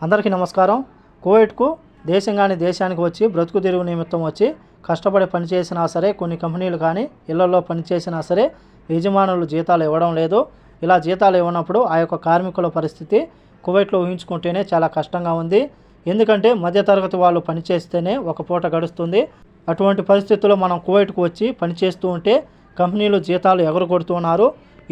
అందరికీ నమస్కారం. కువైట్కు దేశానికి వచ్చి బ్రతుకు తెరువు నిమిత్తం వచ్చి కష్టపడి పనిచేసినా సరే, కొన్ని కంపెనీలు కానీ ఇళ్లలో పనిచేసినా సరే యజమానులు జీతాలు ఇవ్వడం లేదు. ఇలా జీతాలు ఇవ్వనప్పుడు ఆ యొక్క కార్మికుల పరిస్థితి కువైట్లో ఊహించుకుంటేనే చాలా కష్టంగా ఉంది. ఎందుకంటే మధ్యతరగతి వాళ్ళు పనిచేస్తేనే ఒక పూట గడుస్తుంది. అటువంటి పరిస్థితుల్లో మనం కువైట్కు వచ్చి పనిచేస్తూ ఉంటే కంపెనీలు జీతాలు ఎగరగొడుతున్నారు.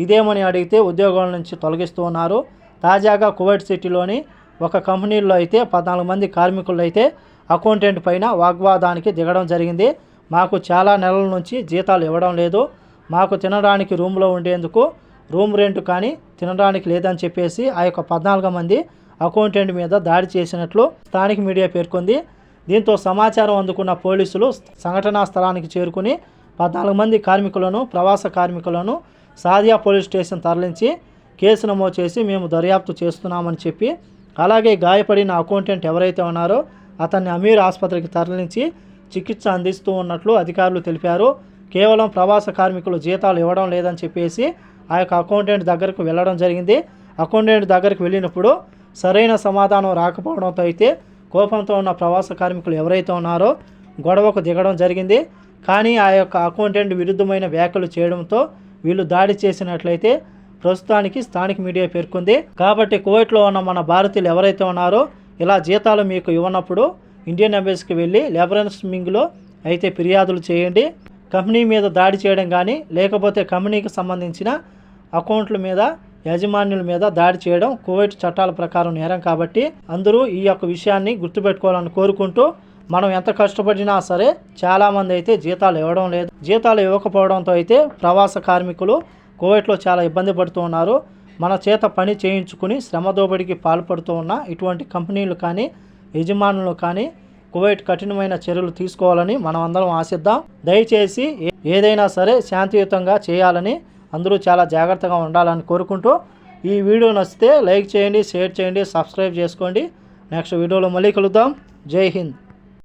ఇదేమని అడిగితే ఉద్యోగాల నుంచి తొలగిస్తూ ఉన్నారు. తాజాగా కువైట్ సిటీలోని ఒక కంపెనీలో అయితే 14 మంది కార్మికులు అయితే అకౌంటెంట్ పైన వాగ్వాదానికి దిగడం జరిగింది. మాకు చాలా నెలల నుంచి జీతాలు ఇవ్వడం లేదు, మాకు తినడానికి రూమ్లో ఉండేందుకు రూమ్ రెంట్ కానీ తినడానికి లేదని చెప్పేసి ఆ యొక్క 14 మంది అకౌంటెంట్ మీద దాడి చేసినట్లు స్థానిక మీడియా పేర్కొంది. దీంతో సమాచారం అందుకున్న పోలీసులు సంఘటనా స్థలానికి చేరుకుని 14 మంది కార్మికులను, ప్రవాస కార్మికులను సాదియా పోలీస్ స్టేషన్ తరలించి కేసు నమోదు చేసి మేము దర్యాప్తు చేస్తున్నామని చెప్పి, అలాగే గాయపడిన అకౌంటెంట్ ఎవరైతే ఉన్నారో అతన్ని అమీర్ ఆసుపత్రికి తరలించి చికిత్స అందిస్తూ ఉన్నట్లు అధికారులు తెలిపారు. కేవలం ప్రవాస కార్మికులు జీతాలు ఇవ్వడం లేదని చెప్పేసి ఆ యొక్క అకౌంటెంట్ దగ్గరకు వెళ్ళడం జరిగింది. అకౌంటెంట్ దగ్గరికి వెళ్ళినప్పుడు సరైన సమాధానం రాకపోవడంతో అయితే కోపంతో ఉన్న ప్రవాస కార్మికులు ఎవరైతే ఉన్నారో గొడవకు దిగడం జరిగింది. కానీ ఆ యొక్క అకౌంటెంట్ విరుద్ధమైన వ్యాఖ్యలు చేయడంతో వీళ్ళు దాడి చేసినట్లయితే ప్రస్తుతానికి స్థానిక మీడియా పేర్కొంది. కాబట్టి కువైట్లో ఉన్న మన భారతీయులు ఎవరైతే ఉన్నారో ఇలా జీతాలు మీకు ఇవ్వనప్పుడు ఇండియన్ ఎంబసీకి వెళ్ళి లెబరెన్స్మింగ్లో అయితే ఫిర్యాదులు చేయండి. కంపెనీ మీద దాడి చేయడం కానీ లేకపోతే కంపెనీకి సంబంధించిన అకౌంట్ల మీద, యాజమాన్యుల మీద దాడి చేయడం కువైట్ చట్టాల ప్రకారం నేరం. కాబట్టి అందరూ ఈ యొక్క విషయాన్ని గుర్తుపెట్టుకోవాలని కోరుకుంటూ, మనం ఎంత కష్టపడినా సరే చాలామంది అయితే జీతాలు ఇవ్వడం లేదు. జీతాలు ఇవ్వకపోవడంతో అయితే ప్రవాస కార్మికులు కువైట్లో చాలా ఇబ్బంది పడుతూ ఉన్నారు. మన చేత పని చేయించుకుని శ్రమ దోపిడీకి పాల్పడుతూ ఉన్న ఇటువంటి కంపెనీలు కానీ యజమానులు కానీ కువైట్ కఠినమైన చర్యలు తీసుకోవాలని మనం అందరం ఆశిద్దాం. దయచేసి ఏదైనా సరే శాంతియుతంగా చేయాలని అందరూ చాలా జాగ్రత్తగా ఉండాలని కోరుకుంటూ, ఈ వీడియో నచ్చితే లైక్ చేయండి, షేర్ చేయండి, సబ్స్క్రైబ్ చేసుకోండి. నెక్స్ట్ వీడియోలో మళ్ళీ కలుద్దాం. జై హింద్.